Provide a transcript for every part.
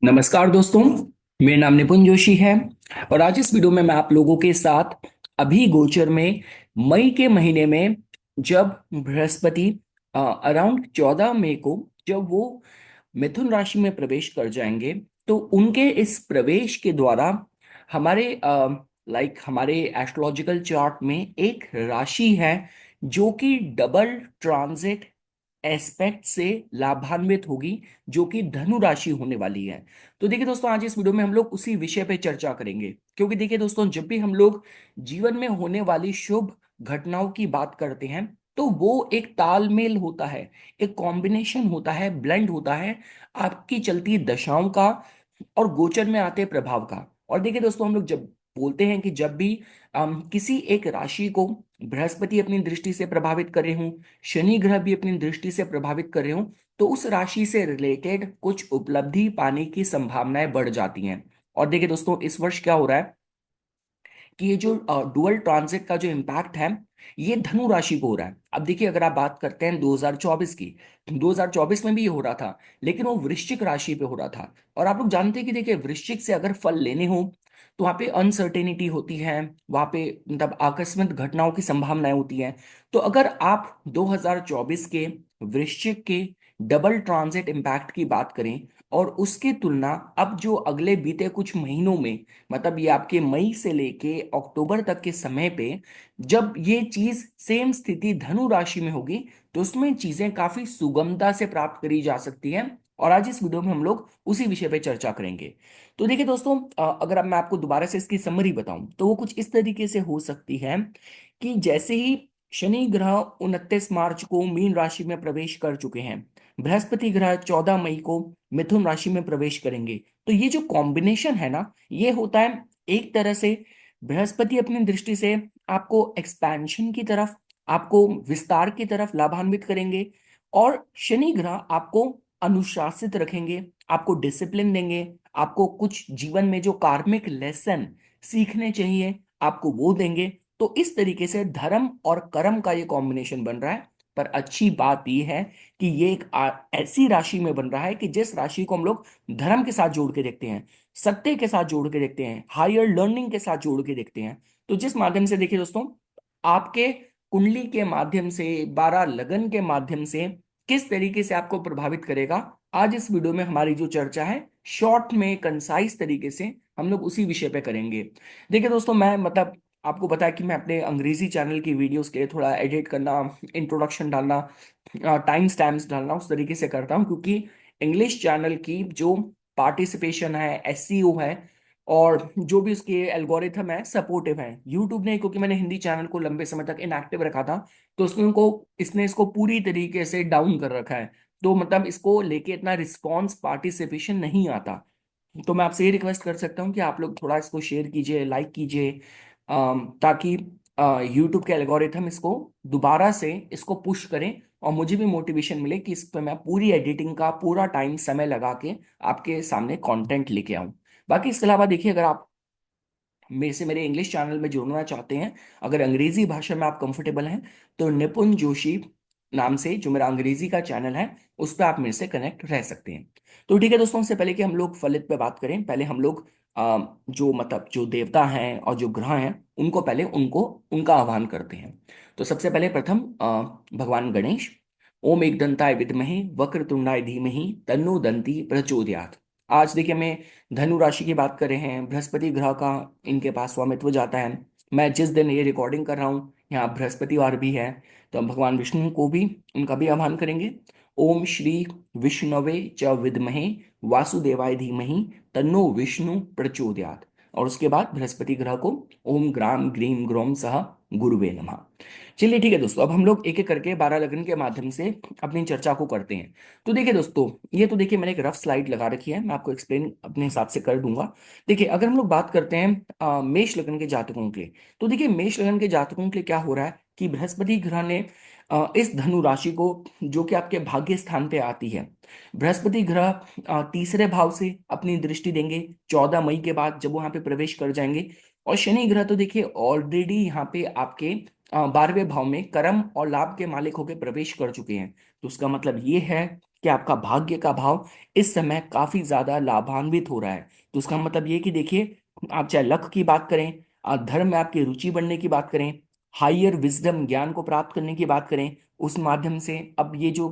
नमस्कार दोस्तों। मेरा नाम निपुण जोशी है और आज इस वीडियो में मैं आप लोगों के साथ अभी गोचर में मई के महीने में जब बृहस्पति अराउंड 14 मई को जब वो मिथुन राशि में प्रवेश कर जाएंगे, तो उनके इस प्रवेश के द्वारा हमारे हमारे एस्ट्रोलॉजिकल चार्ट में एक राशि है जो कि डबल ट्रांजिट एस्पेक्ट से लाभान्वित होगी, जो कि धनु राशि होने वाली है। तो देखिए दोस्तों, आज इस वीडियो में हम लोग उसी विषय पे चर्चा करेंगे, क्योंकि देखिए दोस्तों, जब भी हम लोग जीवन में होने वाली शुभ घटनाओं की बात करते हैं तो वो एक तालमेल होता है, एक कॉम्बिनेशन होता है, ब्लेंड होता है आपकी चलती दशाओं का और गोचर में आते प्रभाव का। और देखिए दोस्तों, हम लोग जब बोलते हैं कि जब भी किसी एक राशि को बृहस्पति अपनी दृष्टि से प्रभावित कर रहे हों, शनि ग्रह भी अपनी दृष्टि से प्रभावित कर रहे हों, तो उस राशि से रिलेटेड कुछ उपलब्धि पाने की संभावनाएं बढ़ जाती हैं। और देखिए दोस्तों, इस वर्ष क्या हो रहा है कि ये जो डुअल ट्रांजिट का जो इम्पैक्ट है, ये धनु राशि को हो रहा है। अब देखिए, अगर आप बात करते हैं 2024 की, 2024 में भी ये हो रहा था, लेकिन वो वृश्चिक राशि पे हो रहा था। और आप लोग जानते हैं कि देखिए, वृश्चिक से अगर फल लेने हो तो वहाँ पे अनसर्टेनिटी होती है, वहाँ पे मतलब आकस्मिक घटनाओं की संभावनाएं होती हैं। तो अगर आप 2024 के वृश्चिक के डबल ट्रांजिट इम्पैक्ट की बात करें और उसकी तुलना अब जो अगले बीते कुछ महीनों में, मतलब ये आपके मई से लेके अक्टूबर तक के समय पे जब ये चीज सेम स्थिति धनु राशि में होगी, तो उसमें चीजें काफी सुगमता से प्राप्त करी जा सकती हैं। और आज इस वीडियो में हम लोग उसी विषय पे चर्चा करेंगे। तो देखिए दोस्तों, अगर अब मैं आपको दोबारा से इसकी समरी बताऊं तो वो कुछ इस तरीके से हो सकती है कि जैसे ही शनि ग्रह 29 मार्च को मीन राशि में प्रवेश कर चुके हैं, बृहस्पति ग्रह 14 मई को मिथुन राशि में प्रवेश करेंगे, तो ये जो कॉम्बिनेशन है ना, ये होता है एक तरह से बृहस्पति अपनी दृष्टि से आपको एक्सपेंशन की तरफ, आपको विस्तार की तरफ लाभान्वित करेंगे, और शनि ग्रह आपको अनुशासित रखेंगे, आपको डिसिप्लिन देंगे, आपको कुछ जीवन में जो कार्मिक लेसन सीखने चाहिए आपको वो देंगे। तो इस तरीके से धर्म और कर्म का ये कॉम्बिनेशन बन रहा है। पर अच्छी बात यह है कि ये एक ऐसी राशि में बन रहा है कि जिस राशि को हम लोग धर्म के साथ जोड़ के देखते हैं, सत्य के साथ जोड़ के देखते हैं, हायर लर्निंग के साथ जोड़ के देखते हैं। तो जिस माध्यम से देखिए दोस्तों, आपके कुंडली के माध्यम से, 12 लगन के माध्यम से किस तरीके से आपको प्रभावित करेगा, आज इस वीडियो में हमारी जो चर्चा है, शॉर्ट में कंसाइज तरीके से हम लोग उसी विषय पे करेंगे। देखिए दोस्तों, मैं मतलब आपको पता है कि मैं अपने अंग्रेजी चैनल की वीडियोस के लिए थोड़ा एडिट करना, इंट्रोडक्शन डालना, टाइम स्टैम्प्स डालना उस तरीके से करता हूँ, क्योंकि इंग्लिश चैनल की जो पार्टिसिपेशन है, एसईओ है, और जो भी उसके एल्गोरिथम है, सपोर्टिव है। यूट्यूब ने, क्योंकि मैंने हिंदी चैनल को लंबे समय तक इनएक्टिव रखा था, तो उसने उनको इसने इसको पूरी तरीके से डाउन कर रखा है। तो मतलब इसको लेके इतना रिस्पॉन्स, पार्टिसिपेशन नहीं आता। तो मैं आपसे ये रिक्वेस्ट कर सकता हूँ कि आप लोग थोड़ा इसको शेयर कीजिए, लाइक कीजिए, ताकि यूट्यूब के एल्गोरिथम इसको दोबारा से इसको पुश करें और मुझे भी मोटिवेशन मिले कि इस पर मैं पूरी एडिटिंग का पूरा टाइम समय लगा के आपके सामने कंटेंट लेके आऊं। बाकी इसके अलावा देखिए, अगर आप मेरे से मेरे इंग्लिश चैनल में जुड़ना चाहते हैं, अगर अंग्रेजी भाषा में आप कंफर्टेबल हैं, तो निपुण जोशी नाम से जो मेरा अंग्रेजी का चैनल है, उस पर आप मेरे से कनेक्ट रह सकते हैं। तो ठीक है दोस्तों, उससे पहले कि हम लोग फलित पे बात करें, पहले हम लोग जो मतलब जो देवता हैं और जो ग्रह हैं, उनको पहले उनको उनका आह्वान करते हैं। तो सबसे पहले प्रथम भगवान गणेश। ओम एक दंताय विद्महे वक्रतुंडाय धीमहि तन्नो दंती प्रचोदयात्। आज देखिए, मैं धनु राशि की बात कर रहे हैं, बृहस्पति ग्रह का इनके पास स्वामित्व जाता है। मैं जिस दिन ये रिकॉर्डिंग कर रहा हूँ, यहाँ बृहस्पतिवार भी है, तो हम भगवान विष्णु को भी, उनका भी आह्वान करेंगे। ओम श्री विष्णवे च विद्महे वासुदेवाय धीमहि तन्नो विष्णु प्रचोदयात्। और उसके बाद बृहस्पति ग्रह को ओम ग्राम ग्रीम ग्रोम सह गुरुवे नमः। चलिए ठीक है दोस्तों, अब हम लोग एक एक करके 12 लगन के माध्यम से अपनी चर्चा को करते हैं। तो देखिए दोस्तों, ये तो देखिए मैंने एक रफ स्लाइड लगा रखी है, मैं आपको एक्सप्लेन अपने हिसाब से कर दूंगा। देखिए, अगर हम लोग बात करते हैं मेष लगन के जातकों के लिए, तो देखिए मेष लगन के जातकों के लिए क्या हो रहा है कि बृहस्पति ग्रह ने इस धनु राशि को, जो कि आपके भाग्य स्थान पे आती है, बृहस्पति ग्रह तीसरे भाव से अपनी दृष्टि देंगे 14 मई के बाद, जब वो यहाँ पे प्रवेश कर जाएंगे। और शनि ग्रह तो देखिए ऑलरेडी यहाँ पे आपके 12वें भाव में कर्म और लाभ के मालिक होकर प्रवेश कर चुके हैं। तो उसका मतलब ये है कि आपका भाग्य का भाव इस समय काफी ज्यादा लाभान्वित हो रहा है। तो उसका मतलब ये कि देखिए, आप चाहे लक की बात करें, धर्म में आपकी रुचि बढ़ने की बात करें, हायर विजडम ज्ञान को प्राप्त करने की बात करें, उस माध्यम से अब ये जो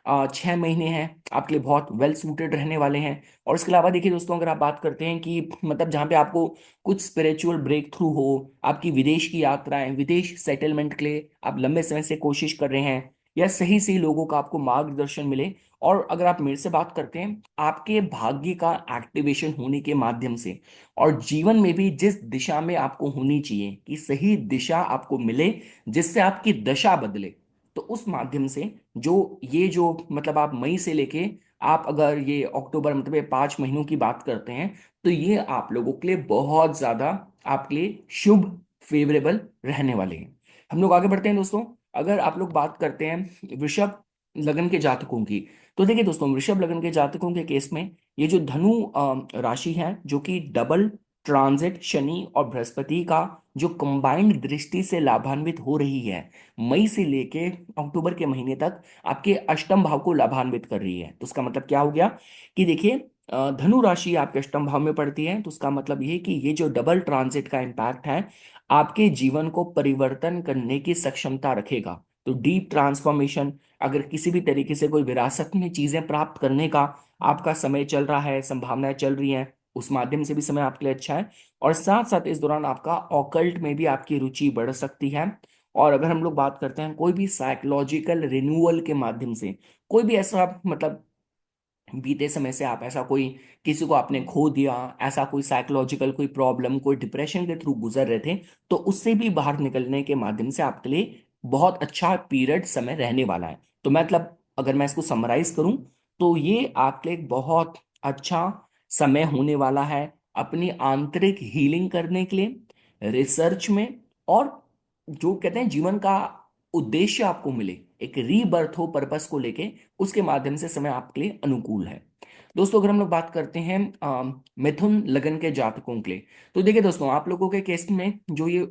6 महीने हैं आपके लिए बहुत वेल सूटेड रहने वाले हैं। और इसके अलावा देखिए दोस्तों, अगर आप बात करते हैं कि मतलब जहाँ पे आपको कुछ स्पिरिचुअल ब्रेक थ्रू हो, आपकी विदेश की यात्राएं, विदेश सेटलमेंट के लिए आप लंबे समय से कोशिश कर रहे हैं, या सही सही लोगों का आपको मार्गदर्शन मिले, और अगर आप मेरे से बात करते हैं आपके भाग्य का एक्टिवेशन होने के माध्यम से, और जीवन में भी जिस दिशा में आपको होनी चाहिए कि सही दिशा आपको मिले जिससे आपकी दशा बदले, तो उस माध्यम से जो ये जो मतलब आप मई से लेके आप अगर ये अक्टूबर मतलब ये 5 महीनों की बात करते हैं, तो ये आप लोगों के लिए बहुत ज्यादा आपके लिए शुभ, फेवरेबल रहने वाले हैं। हम लोग आगे बढ़ते हैं दोस्तों। अगर आप लोग बात करते हैं वृषभ लगन के जातकों की, तो देखिए दोस्तों, वृषभ लगन के जातकों के केस में ये जो धनु राशि है, जो कि डबल ट्रांजिट शनि और बृहस्पति का जो कंबाइंड दृष्टि से लाभान्वित हो रही है, मई से लेके अक्टूबर के महीने तक आपके अष्टम भाव को लाभान्वित कर रही है। तो उसका मतलब क्या हो गया कि देखिए, धनु राशि आपके अष्टम भाव में पड़ती है, तो उसका मतलब ये है कि ये जो डबल ट्रांजिट का इम्पैक्ट है आपके जीवन को परिवर्तन करने की सक्षमता रखेगा। तो डीप ट्रांसफॉर्मेशन, अगर किसी भी तरीके से कोई विरासत में चीजें प्राप्त करने का आपका समय चल रहा है, संभावनाएं चल रही हैं, उस माध्यम से भी समय आपके लिए अच्छा है। और साथ साथ इस दौरान आपका ऑकल्ट में भी आपकी रुचि बढ़ सकती है। और अगर हम लोग बात करते हैं कोई भी साइकोलॉजिकल रिन्यूअल के माध्यम से, कोई भी ऐसा मतलब बीते समय से आप ऐसा कोई किसी को आपने खो दिया, ऐसा कोई साइकोलॉजिकल कोई प्रॉब्लम, कोई डिप्रेशन के थ्रू गुजर रहे थे, तो उससे भी बाहर निकलने के माध्यम से आपके लिए बहुत अच्छा पीरियड समय रहने वाला है। तो मतलब अगर मैं इसको समराइज करूं, तो ये आपके लिए एक बहुत अच्छा समय होने वाला है अपनी आंतरिक हीलिंग करने के लिए, रिसर्च में, और जो कहते हैं जीवन का उद्देश्य आपको मिले, एक रीबर्थ हो पर्पस को लेके, उसके माध्यम से समय आपके लिए अनुकूल है। दोस्तों अगर हम लोग बात करते हैं मिथुन लगन के जातकों के लिए, तो देखिए दोस्तों, आप लोगों के केस में जो ये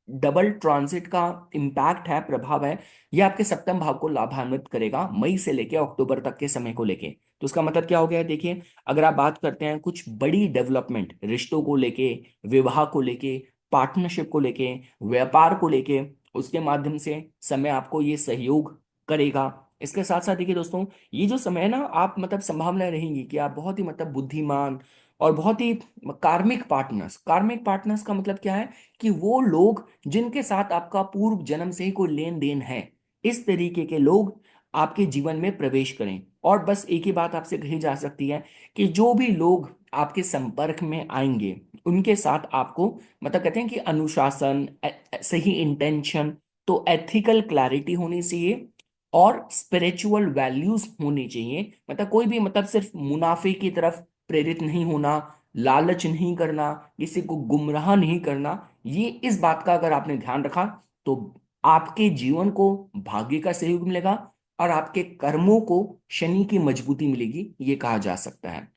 डबल ट्रांजिट का इम्पैक्ट है, प्रभाव है, ये आपके सप्तम भाव को लाभान्वित करेगा मई से लेके अक्टूबर तक के समय को लेके। तो उसका मतलब क्या हो गया है, देखिए, अगर आप बात करते हैं कुछ बड़ी डेवलपमेंट रिश्तों को लेके, विवाह को लेके, पार्टनरशिप को लेके, व्यापार को लेके, उसके माध्यम से समय आपको ये सहयोग करेगा। इसके साथ साथ देखिए दोस्तों, ये जो समय है ना, आप मतलब संभावनाएं रहेंगी कि आप बहुत ही मतलब बुद्धिमान और बहुत ही कार्मिक पार्टनर्स का मतलब क्या है कि वो लोग जिनके साथ आपका पूर्व जन्म से ही कोई लेन देन है, इस तरीके के लोग आपके जीवन में प्रवेश करें। और बस एक ही बात आपसे कही जा सकती है कि जो भी लोग आपके संपर्क में आएंगे, उनके साथ आपको मतलब कहते हैं कि अनुशासन, सही इंटेंशन, तो एथिकल क्लैरिटी होनी चाहिए, और स्पिरिचुअल वैल्यूज होनी चाहिए। मतलब कोई भी मतलब सिर्फ मुनाफे की तरफ प्रेरित नहीं होना, लालच नहीं करना, किसी को गुमराह नहीं करना। ये इस बात का अगर आपने ध्यान रखा, तो आपके जीवन को भाग्य का सहयोग मिलेगा, और आपके कर्मों को शनि की मजबूती मिलेगी, ये कहा जा सकता है।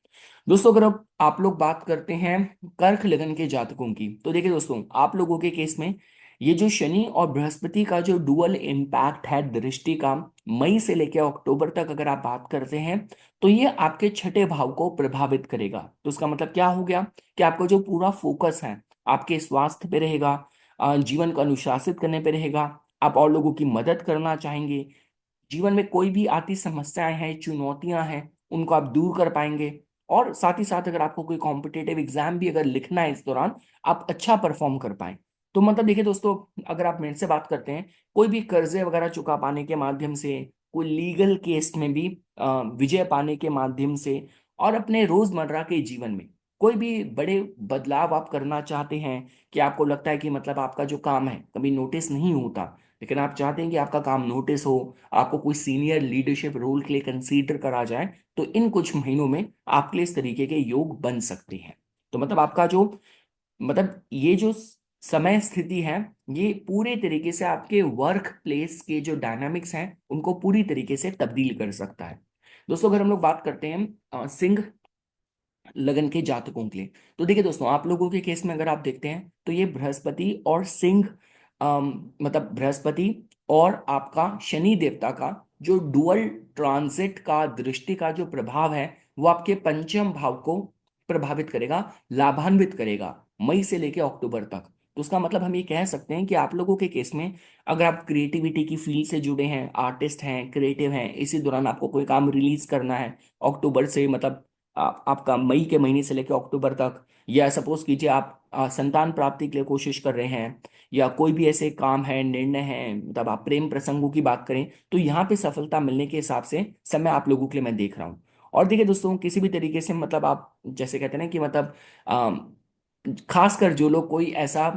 दोस्तों अगर अब आप लोग बात करते हैं कर्क लगन के जातकों की, तो देखिए दोस्तों, आप लोगों के केस में ये जो शनि और बृहस्पति का जो डुअल इम्पैक्ट है दृष्टि का, मई से लेकर अक्टूबर तक अगर आप बात करते हैं, तो ये आपके छठे भाव को प्रभावित करेगा। तो उसका मतलब क्या हो गया कि आपका जो पूरा फोकस है आपके स्वास्थ्य पे रहेगा, जीवन को अनुशासित करने पे रहेगा, आप और लोगों की मदद करना चाहेंगे, जीवन में कोई भी आती समस्याएं हैं, चुनौतियां हैं, उनको आप दूर कर पाएंगे। और साथ ही साथ अगर आपको कोई कॉम्पिटेटिव एग्जाम भी अगर लिखना है इस दौरान, आप अच्छा परफॉर्म कर पाए। तो मतलब देखिए दोस्तों, अगर आप मेरे से बात करते हैं कोई भी कर्जे वगैरह चुका पाने के माध्यम से, कोई लीगल केस में भी विजय पाने के माध्यम से, और अपने रोजमर्रा के जीवन में कोई भी बड़े बदलाव आप करना चाहते हैं, कि आपको लगता है कि मतलब आपका जो काम है कभी नोटिस नहीं होता, लेकिन आप चाहते हैं कि आपका काम नोटिस हो, आपको कोई सीनियर लीडरशिप रोल के लिए कंसीडर करा जाए, तो इन कुछ महीनों में आपके लिए इस तरीके के योग बन सकते हैं। तो मतलब आपका जो मतलब ये जो समय स्थिति है, ये पूरे तरीके से आपके वर्क प्लेस के जो डायनामिक्स हैं उनको पूरी तरीके से तब्दील कर सकता है। दोस्तों अगर हम लोग बात करते हैं सिंह लगन के जातकों के लिए, तो देखिए दोस्तों, आप लोगों के केस में अगर आप देखते हैं, तो ये बृहस्पति और सिंह मतलब बृहस्पति और आपका शनि देवता का जो डुअल ट्रांजिट का दृष्टि का जो प्रभाव है वो आपके पंचम भाव को प्रभावित करेगा, लाभान्वित करेगा मई से लेकर अक्टूबर तक। तो उसका मतलब हम ये कह सकते हैं कि आप लोगों के केस में अगर आप क्रिएटिविटी की फील्ड से जुड़े हैं, आर्टिस्ट हैं, क्रिएटिव हैं, इसी दौरान आपको कोई काम रिलीज करना है अक्टूबर से, मतलब आपका मई के महीने से लेकर अक्टूबर तक, या सपोज कीजिए आप संतान प्राप्ति के लिए कोशिश कर रहे हैं, या कोई भी ऐसे काम है, निर्णय है, मतलब आप प्रेम प्रसंगों की बात करें, तो यहाँ पे सफलता मिलने के हिसाब से समय आप लोगों के लिए मैं देख रहा हूँ। और देखिए दोस्तों, किसी भी तरीके से मतलब आप जैसे कहते हैं ना कि मतलब खासकर जो लोग कोई ऐसा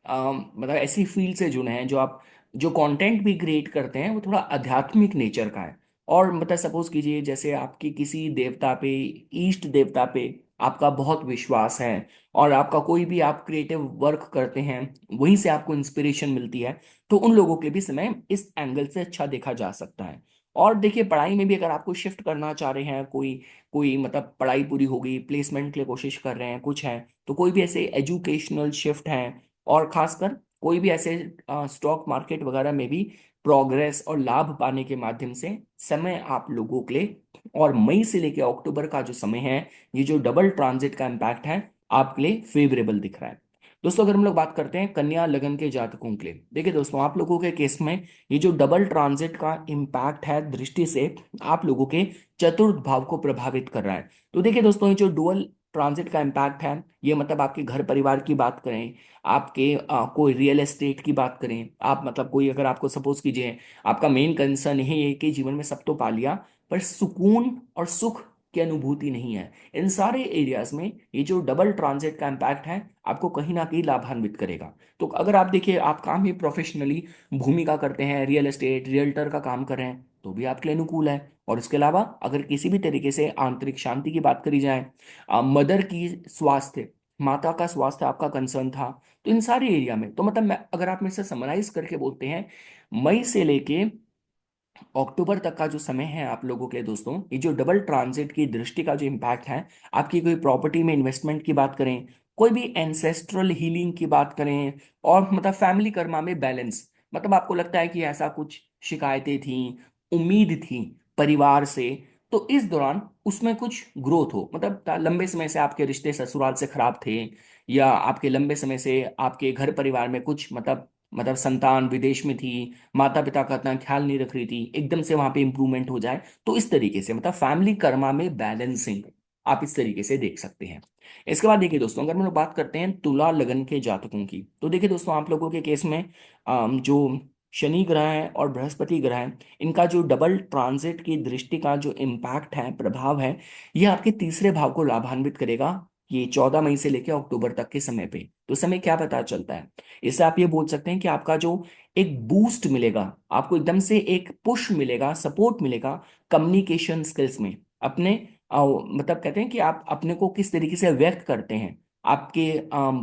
मतलब ऐसी फील्ड से जुड़े हैं, जो आप जो कंटेंट भी क्रिएट करते हैं वो थोड़ा आध्यात्मिक नेचर का है, और मतलब सपोज कीजिए जैसे आपकी किसी देवता पे, इष्ट देवता पे आपका बहुत विश्वास है, और आपका कोई भी आप क्रिएटिव वर्क करते हैं वहीं से आपको इंस्पिरेशन मिलती है, तो उन लोगों के भी समय इस एंगल से अच्छा देखा जा सकता है। और देखिए पढ़ाई में भी अगर आपको शिफ्ट करना चाह रहे हैं, कोई कोई मतलब पढ़ाई पूरी हो गई, प्लेसमेंट के लिए कोशिश कर रहे हैं, कुछ है, तो कोई भी ऐसे एजुकेशनल शिफ्ट हैं, और खासकर कोई भी ऐसे स्टॉक मार्केट वगैरह में भी प्रोग्रेस और लाभ पाने के माध्यम से समय आप लोगों के लिए, और मई से लेकर अक्टूबर का जो समय है, ये जो डबल ट्रांजिट का इम्पैक्ट है आपके लिए फेवरेबल दिख रहा है। दोस्तों अगर हम लोग बात करते हैं कन्या लगन के जातकों के लिए, देखिए दोस्तों आप लोगों के केस में ये जो डबल ट्रांजिट का इम्पैक्ट है दृष्टि से आप लोगों के चतुर्थ भाव को प्रभावित कर रहा है। तो देखिए दोस्तों, ये जो डुअल ट्रांजिट का इम्पैक्ट है, ये मतलब आपके घर परिवार की बात करें, आपके कोई रियल एस्टेट की बात करें, आप मतलब कोई अगर आपको सपोज कीजिए आपका मेन कंसर्न यही है कि जीवन में सब तो पा लिया पर सुकून और सुख की अनुभूति नहीं है, इन सारे एरियाज में ये जो डबल ट्रांजिट का इम्पैक्ट है आपको कहीं ना कहीं लाभान्वित करेगा। तो अगर आप देखिए आप काम ही प्रोफेशनली भूमि का करते हैं, रियल एस्टेट रियल्टर का काम कर रहे हैं, तो भी आपके लिए अनुकूल है। और इसके अलावा अगर किसी भी तरीके से आंतरिक शांति की बात करी जाए, मदर की स्वास्थ्य, माता का स्वास्थ्य आपका कंसर्न था, तो इन सारे एरिया में तो मतलब मैं अगर आप मेरे से समराइज करके बोलते हैं, मई से लेके अक्टूबर तक का जो समय है आप लोगों के लिए दोस्तों, ये जो डबल ट्रांजिट की दृष्टि का जो इम्पैक्ट है, आपकी कोई प्रॉपर्टी में इन्वेस्टमेंट की बात करें, कोई भी एंसेस्ट्रल हीलिंग की बात करें, और मतलब फैमिली कर्मा में बैलेंस, मतलब आपको लगता है कि ऐसा कुछ शिकायतें थी, उम्मीद थी परिवार से, तो इस दौरान उसमें कुछ ग्रोथ हो, मतलब लंबे समय से आपके रिश्ते ससुराल से खराब थे, या आपके लंबे समय से आपके घर परिवार में कुछ मतलब संतान विदेश में थी, माता पिता का इतना ख्याल नहीं रख रही थी, एकदम से वहां पे इंप्रूवमेंट हो जाए, तो इस तरीके से मतलब फैमिली कर्मा में बैलेंसिंग आप इस तरीके से देख सकते हैं। इसके बाद देखिए दोस्तों, अगर हम लोग बात करते हैं तुला लगन के जातकों की, तो देखिए दोस्तों आप लोगों के केस में जो शनि ग्रह है और बृहस्पति ग्रह है, इनका जो डबल ट्रांजिट की दृष्टि का जो इम्पैक्ट है, प्रभाव है, ये आपके तीसरे भाव को लाभान्वित करेगा, ये 14 मई से लेकर अक्टूबर तक के समय पे। तो समय क्या पता चलता है, इससे आप ये बोल सकते हैं कि आपका जो एक बूस्ट मिलेगा, आपको एकदम से एक पुश मिलेगा, सपोर्ट मिलेगा कम्युनिकेशन स्किल्स में, अपने मतलब कहते हैं कि आप अपने को किस तरीके से व्यक्त करते हैं, आपके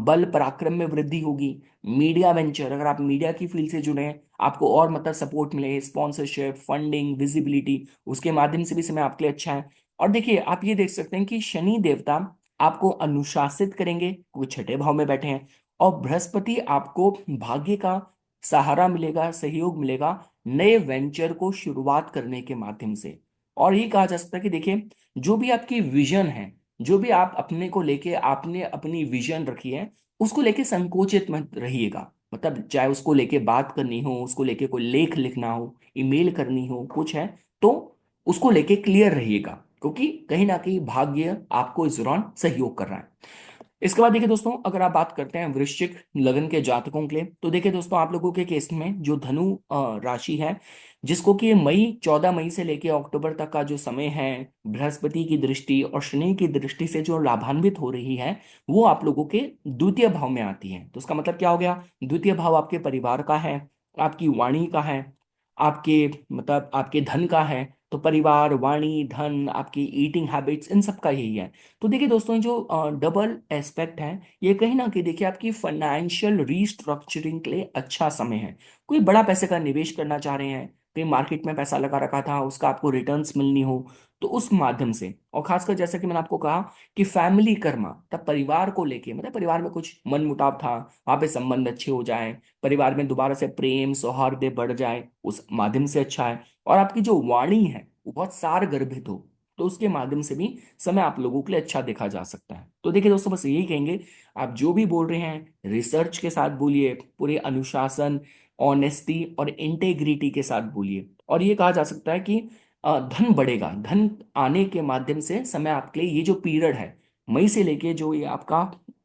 बल पराक्रम में वृद्धि होगी। मीडिया वेंचर, अगर आप मीडिया की फील्ड से जुड़े हैं, आपको और मतलब सपोर्ट मिले, स्पॉन्सरशिप, फंडिंग, विजिबिलिटी, उसके माध्यम से भी समय आपके लिए अच्छा है। और देखिए आप ये देख सकते हैं कि शनि देवता आपको अनुशासित करेंगे क्योंकि छठे भाव में बैठे हैं, और बृहस्पति आपको भाग्य का सहारा मिलेगा, सहयोग मिलेगा नए वेंचर को शुरुआत करने के माध्यम से। और ये कहा जा सकता है कि देखिए जो भी आपकी विजन है, जो भी आप अपने को लेके आपने अपनी विजन रखी है, उसको लेके संकोचित मत रहिएगा, मतलब चाहे उसको लेके बात करनी हो, उसको लेके कोई लेख लिखना हो, ईमेल करनी हो, कुछ है, तो उसको लेके क्लियर रहिएगा, क्योंकि कहीं ना कहीं भाग्य आपको इस दौरान सहयोग कर रहा है। इसके बाद देखिए दोस्तों, अगर आप बात करते हैं वृश्चिक लगन के जातकों के लिए, तो देखिए दोस्तों आप लोगों के केस में जो धनु राशि है, जिसको कि मई 14 मई से लेकर अक्टूबर तक का जो समय है, बृहस्पति की दृष्टि और शनि की दृष्टि से जो लाभान्वित हो रही है, वो आप लोगों के द्वितीय भाव में आती है। तो इसका मतलब क्या हो गया, द्वितीय भाव आपके परिवार का है, आपकी वाणी का है, आपके मतलब आपके धन का है, तो परिवार, वाणी, धन, आपकी ईटिंग हैबिट्स, इन सब का यही है। तो देखिए दोस्तों, जो डबल एस्पेक्ट है, ये कहीं ना कहीं देखिए आपकी फाइनेंशियल रीस्ट्रक्चरिंग के लिए अच्छा समय है। कोई बड़ा पैसे का निवेश करना चाह रहे हैं, कहीं मार्केट में पैसा लगा रखा था, उसका आपको रिटर्न्स मिलनी हो, तो उस माध्यम से, और खासकर जैसा कि मैंने आपको कहा कि फैमिली कर्मा, तब परिवार को लेके, मतलब परिवार में कुछ मन मुटाव था, वहां पे संबंध अच्छे हो जाए, परिवार में दोबारा से प्रेम सौहार्द बढ़ जाए, उस माध्यम से अच्छा है। और आपकी जो वाणी है वो बहुत सार गर्भित हो, तो उसके माध्यम से भी समय आप लोगों के लिए अच्छा देखा जा सकता है। तो देखिए दोस्तों, बस यही कहेंगे, आप जो भी बोल रहे हैं रिसर्च के साथ बोलिए, पूरे अनुशासन, ऑनेस्टी और इंटेग्रिटी के साथ बोलिए। और ये कहा जा सकता है कि धन बढ़ेगा, धन आने के माध्यम से समय आपके लिए, ये जो पीरियड है मई से लेके जो ये आपका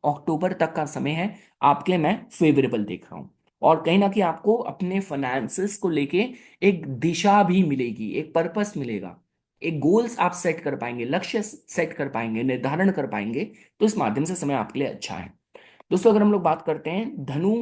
अक्टूबर तक का समय है, आपके लिए मैं फेवरेबल देख रहा हूँ। और कहीं ना कहीं आपको अपने फाइनेंसेस को लेके एक दिशा भी मिलेगी, एक पर्पस मिलेगा, एक गोल्स आप सेट कर पाएंगे, लक्ष्य सेट कर पाएंगे, निर्धारण कर पाएंगे। तो इस माध्यम से समय आपके लिए अच्छा है। दोस्तों, अगर हम लोग बात करते हैं धनु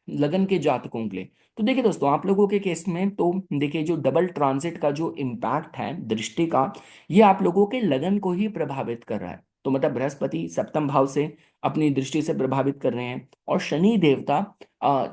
लगन के जातकों के लिए, तो देखिए दोस्तों, आप लोगों के केस में तो देखिए जो डबल ट्रांजिट का जो इम्पैक्ट है दृष्टि का, ये आप लोगों के लगन को ही प्रभावित कर रहा है। तो मतलब बृहस्पति सप्तम भाव से अपनी दृष्टि से प्रभावित कर रहे हैं, और शनि देवता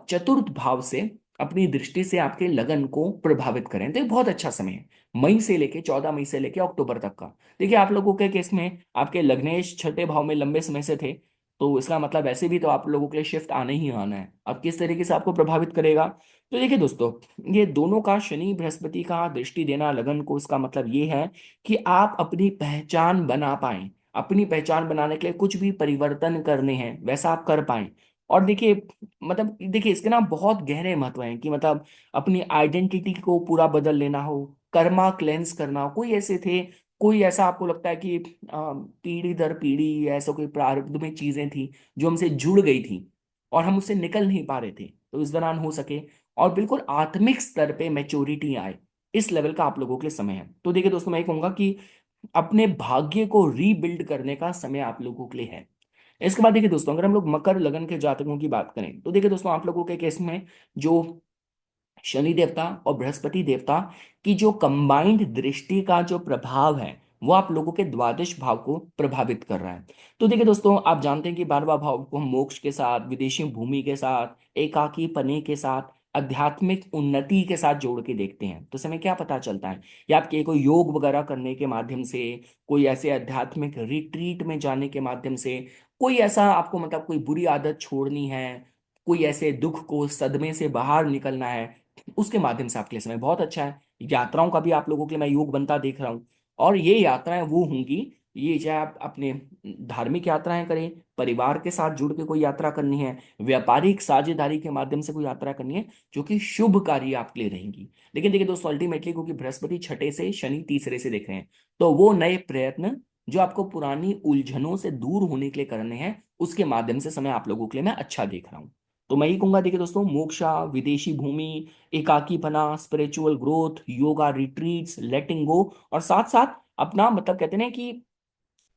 चतुर्थ भाव से अपनी दृष्टि से आपके लगन को प्रभावित करें। तो ये बहुत अच्छा समय है, मई से लेके 14 मई से लेके अक्टूबर तक का। देखिए आप लोगों के केस में आपके लग्नेश छठे भाव में लंबे समय से थे, तो इसका मतलब ऐसे भी तो आप लोगों के लिए शिफ्ट आने ही आना है। अब किस तरीके से आपको प्रभावित करेगा, तो देखिए दोस्तों, ये दोनों का शनि बृहस्पति का दृष्टि देना लगन को, इसका मतलब ये है कि आप अपनी पहचान बना पाए, अपनी पहचान बनाने के लिए कुछ भी परिवर्तन करने हैं वैसा आप कर पाए। और देखिए, मतलब देखिए इसके ना बहुत गहरे महत्व हैं कि मतलब अपनी आइडेंटिटी को पूरा बदल लेना हो, कर्मा क्लेंस करना हो। कोई ऐसे थे, कोई ऐसा आपको लगता है कि पीढ़ी दर पीढ़ी ऐसा कोई प्रारब्ध में चीजें थी जो हमसे जुड़ गई थी और हम उससे निकल नहीं पा रहे थे, तो इस दौरान हो सके और बिल्कुल आत्मिक स्तर पे मैच्योरिटी आए, इस लेवल का आप लोगों के लिए समय है। तो देखिए दोस्तों, मैं ये कहूंगा कि अपने भाग्य को रीबिल्ड करने का समय आप लोगों के लिए है। इसके बाद देखिए दोस्तों, अगर हम लोग मकर लगन के जातकों की बात करें, तो देखिए दोस्तों, आप लोगों के केस में जो शनि देवता और बृहस्पति देवता की जो कंबाइंड दृष्टि का जो प्रभाव है, वो आप लोगों के द्वादश भाव को प्रभावित कर रहा है। तो देखिए दोस्तों, आप जानते हैं कि 12वां भाव को हम मोक्ष के साथ, विदेशी भूमि के साथ, एकाकी पने के साथ, आध्यात्मिक उन्नति के साथ जोड़ के देखते हैं। तो समय क्या पता चलता है, या आपके कोई योग वगैरह करने के माध्यम से, कोई ऐसे आध्यात्मिक रिट्रीट में जाने के माध्यम से, कोई ऐसा आपको मतलब कोई बुरी आदत छोड़नी है, कोई ऐसे दुख को, सदमे से बाहर निकलना है, उसके माध्यम से आपके लिए समय बहुत अच्छा है। यात्राओं का भी आप लोगों के लिए मैं योग बनता देख रहा हूँ। और ये यात्राएं वो होंगी, ये चाहे आप अपने धार्मिक यात्राएं करें, परिवार के साथ जुड़ के कोई यात्रा करनी है, व्यापारिक साझेदारी के माध्यम से कोई यात्रा करनी है, जो कि शुभकारी आपके लिए रहेंगी। लेकिन देखिए दोस्तों, अल्टीमेटली क्योंकि बृहस्पति छठे से, शनि तीसरे से देख रहे हैं, तो वो नए प्रयत्न जो आपको पुरानी उलझनों से दूर होने के लिए करने हैं, उसके माध्यम से समय आप लोगों के लिए मैं अच्छा देख रहा हूँ। तो मैं ये कहूंगा, देखिए दोस्तों, मोक्षा, विदेशी भूमि, एकाकीपना, स्पिरिचुअल ग्रोथ, योगा रिट्रीट्स, लेटिंग गो, और साथ साथ अपना मतलब कहते हैं ना कि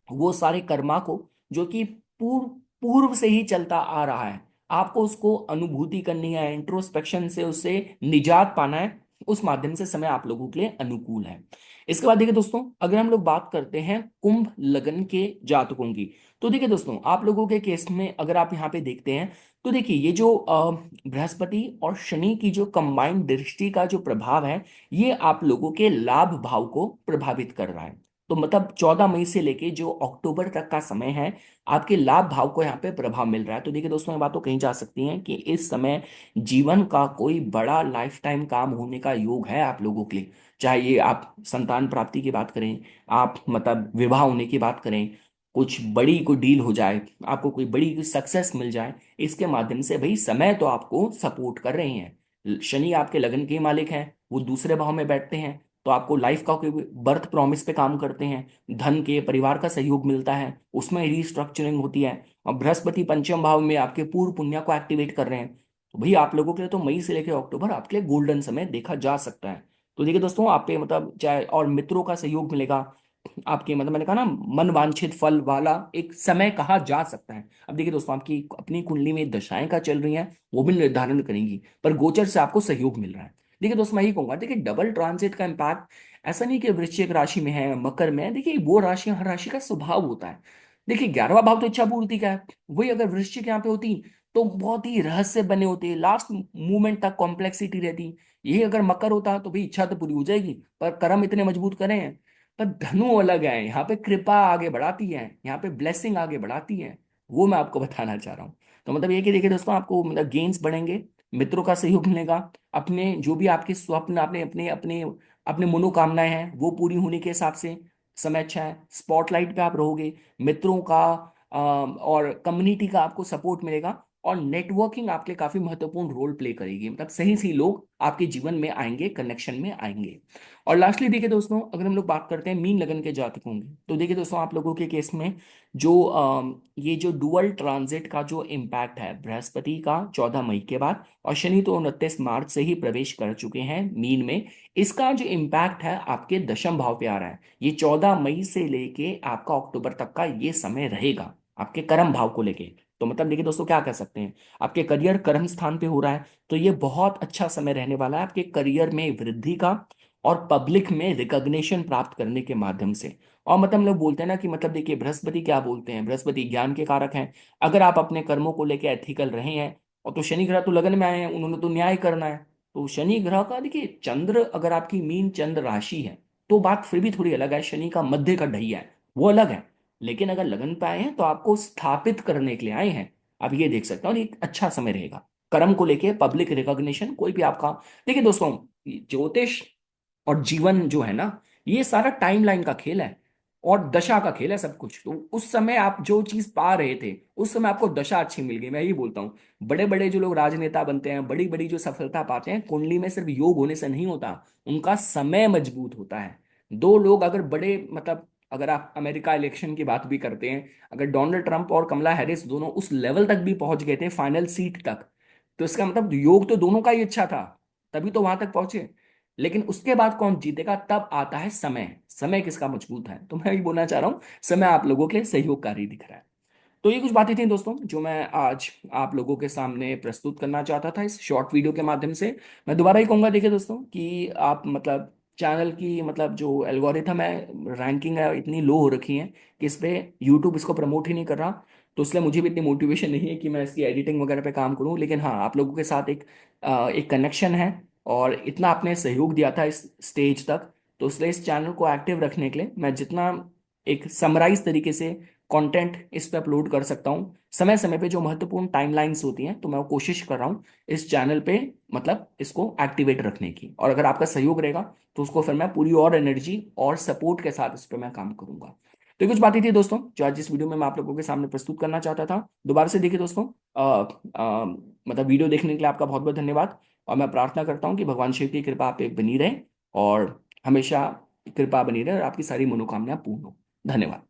वो सारे कर्मा को जो कि पूर्व पूर्व से ही चलता आ रहा है, आपको उसको अनुभूति करनी है, इंट्रोस्पेक्शन से उससे निजात पाना है। उस माध्यम से समय आप लोगों के लिए अनुकूल है। इसके बाद देखिए दोस्तों, अगर हम लोग बात करते हैं कुंभ लगन के जातकों की, तो देखिए दोस्तों, आप लोगों के केस में अगर आप यहाँ पे देखते हैं, तो देखिए ये जो बृहस्पति और शनि की जो कंबाइंड दृष्टि का जो प्रभाव है, ये आप लोगों के लाभ भाव को प्रभावित कर रहा है। तो मतलब 14 मई से लेके जो अक्टूबर तक का समय है, आपके लाभ भाव को यहाँ पे प्रभाव मिल रहा है। तो देखिए दोस्तों, ये बात तो कही जा सकती है कि इस समय जीवन का कोई बड़ा लाइफ टाइम काम होने का योग है आप लोगों के लिए। चाहे ये आप संतान प्राप्ति की बात करें, आप मतलब विवाह होने की बात करें, कुछ बड़ी कोई डील हो जाए, आपको कोई बड़ी सक्सेस मिल जाए, इसके माध्यम से भाई समय तो आपको सपोर्ट कर रहे हैं। शनि आपके लगन के मालिक हैं, वो दूसरे भाव में बैठते हैं, तो आपको लाइफ का कोई बर्थ प्रॉमिस पे काम करते हैं, धन के परिवार का सहयोग मिलता है, उसमें रिस्ट्रक्चरिंग होती है। और बृहस्पति पंचम भाव में आपके पूर्व पुण्य को एक्टिवेट कर रहे हैं। तो भाई आप लोगों के लिए तो मई से लेकर अक्टूबर आपके लिए गोल्डन समय देखा जा सकता है। तो देखिए दोस्तों, आप पे मतलब चाहे और मित्रों का सहयोग मिलेगा, आपके मतलब मैंने कहा ना, मन वांछित फल वाला एक समय कहा जा सकता है। अब देखिए दोस्तों, आपकी अपनी कुंडली में दशाएं का चल रही हैं, वो भी निर्धारण करेंगी, पर गोचर से आपको सहयोग मिल रहा है। देखिए दोस्तों, मैं ये कहूंगा, देखिए डबल ट्रांजिट का इम्पैक्ट ऐसा नहीं कि वृश्चिक राशि में है, मकर में है। देखिए वो राशि, हर राशि का स्वभाव होता है। देखिए 11वां भाव तो इच्छा पूर्ति का है, वही अगर वृश्चिक यहाँ पे होती तो बहुत ही रहस्य बने होते, लास्ट मूवमेंट तक कॉम्प्लेक्सिटी रहती। यही अगर मकर होता तो भाई इच्छा तो पूरी हो जाएगी, पर कर्म इतने मजबूत करें हैं। पर धनु अलग है, यहाँ पे कृपा आगे बढ़ाती है, यहाँ पे ब्लेसिंग आगे बढ़ाती है। वो मैं आपको बताना चाह रहा हूँ। तो मतलब ये कि देखिए दोस्तों, आपको मतलब गेन्स बढ़ेंगे, मित्रों का सहयोग मिलेगा, अपने जो भी आपके स्वप्न, आपने अपने अपने अपने मनोकामनाएं हैं वो पूरी होने के हिसाब से समय अच्छा है। स्पॉटलाइट पे आप रहोगे, मित्रों का और कम्युनिटी का आपको सपोर्ट मिलेगा, और नेटवर्किंग आपके लिए काफी महत्वपूर्ण रोल प्ले करेगी, मतलब सही सही लोग आपके जीवन में आएंगे, कनेक्शन में आएंगे। और लास्टली देखिए दोस्तों, अगर हम लोग बात करते हैं मीन लगन के जातक होंगे, तो देखिए दोस्तों आप लोगों के केस में जो ये जो डुअल ट्रांजिट का जो इम्पैक्ट है बृहस्पति का 14 मई के बाद, और शनि तो 29 मार्च से ही प्रवेश कर चुके हैं मीन में, इसका जो इम्पैक्ट है आपके दशम भाव पे आ रहा है। ये 14 मई से लेके आपका अक्टूबर तक का ये समय रहेगा आपके कर्म भाव को लेके। तो मतलब देखिए दोस्तों क्या कह सकते हैं, आपके करियर कर्म स्थान पे हो रहा है, तो ये बहुत अच्छा समय रहने वाला है आपके करियर में वृद्धि का, और पब्लिक में रिकॉग्निशन प्राप्त करने के माध्यम से। और मतलब हम लोग बोलते हैं ना कि मतलब देखिए बृहस्पति क्या बोलते हैं, बृहस्पति ज्ञान के कारक हैं। अगर आप अपने कर्मों को लेकर एथिकल रहे हैं, और तो शनि ग्रह तो लगन में आए हैं, उन्होंने तो न्याय करना है। तो शनि ग्रह का देखिए, चंद्र अगर आपकी मीन चंद्र राशि है तो बात फिर भी थोड़ी अलग है, शनि का मध्य का ढैया है वो अलग है। लेकिन अगर लगन पे आए हैं तो आपको स्थापित करने के लिए आए हैं। आप ये देख सकते हैं, और ये एक अच्छा समय रहेगा कर्म को लेके, पब्लिक रिकॉग्निशन कोई भी आपका। देखिए दोस्तों, ज्योतिष और जीवन जो है ना, ये सारा टाइमलाइन का खेल है, और दशा का खेल है सब कुछ। तो उस समय आप जो चीज पा रहे थे, उस समय आपको दशा अच्छी मिल गई, मैं यही बोलता हूँ। बड़े बड़े जो लोग राजनेता बनते हैं, बड़ी बड़ी जो सफलता पाते हैं, कुंडली में सिर्फ योग होने से नहीं होता, उनका समय मजबूत होता है। दो लोग अगर बड़े मतलब, अगर आप अमेरिका इलेक्शन की बात भी करते हैं, अगर डोनाल्ड ट्रंप और कमला हैरिस दोनों उस लेवल तक भी पहुंच गए थे, फाइनल सीट तक, तो इसका मतलब योग तो दोनों का ही अच्छा था, तभी तो वहां तक पहुंचे। लेकिन उसके बाद कौन जीतेगा, तब आता है समय, समय किसका मजबूत है। तो मैं ये बोलना चाह रहा हूँ, समय आप लोगों के लिए सहयोगकारी दिख रहा है। तो ये कुछ बातें थी दोस्तों जो मैं आज आप लोगों के सामने प्रस्तुत करना चाहता था इस शॉर्ट वीडियो के माध्यम से। मैं दोबारा ही कहूंगा, देखिए दोस्तों, कि आप मतलब चैनल की मतलब जो एल्गोरिथम है, रैंकिंग है, इतनी लो हो रखी है कि इस पे यूट्यूब इसको प्रमोट ही नहीं कर रहा। तो इसलिए मुझे भी इतनी मोटिवेशन नहीं है कि मैं इसकी एडिटिंग वगैरह पे काम करूं। लेकिन हाँ, आप लोगों के साथ एक कनेक्शन है, और इतना आपने सहयोग दिया था इस स्टेज तक, तो इसलिए इस चैनल को एक्टिव रखने के लिए मैं जितना एक समराइज तरीके से कंटेंट इस पे अपलोड कर सकता हूँ समय समय पे, जो महत्वपूर्ण टाइमलाइंस होती हैं, तो मैं वो कोशिश कर रहा हूँ इस चैनल पे मतलब इसको एक्टिवेट रखने की। और अगर आपका सहयोग रहेगा तो उसको फिर मैं पूरी और एनर्जी और सपोर्ट के साथ इस पे मैं काम करूंगा। तो ये कुछ बातें थी दोस्तों जो आज इस वीडियो में मैं आप लोगों के सामने प्रस्तुत करना चाहता था। दोबारा से देखिए दोस्तों, मतलब वीडियो देखने के लिए आपका बहुत बहुत धन्यवाद। और मैं प्रार्थना करता हूँ कि भगवान शिव की कृपा आप पे बनी रहे, और हमेशा कृपा बनी रहे, और आपकी सारी मनोकामनाएं पूर्ण हो। धन्यवाद।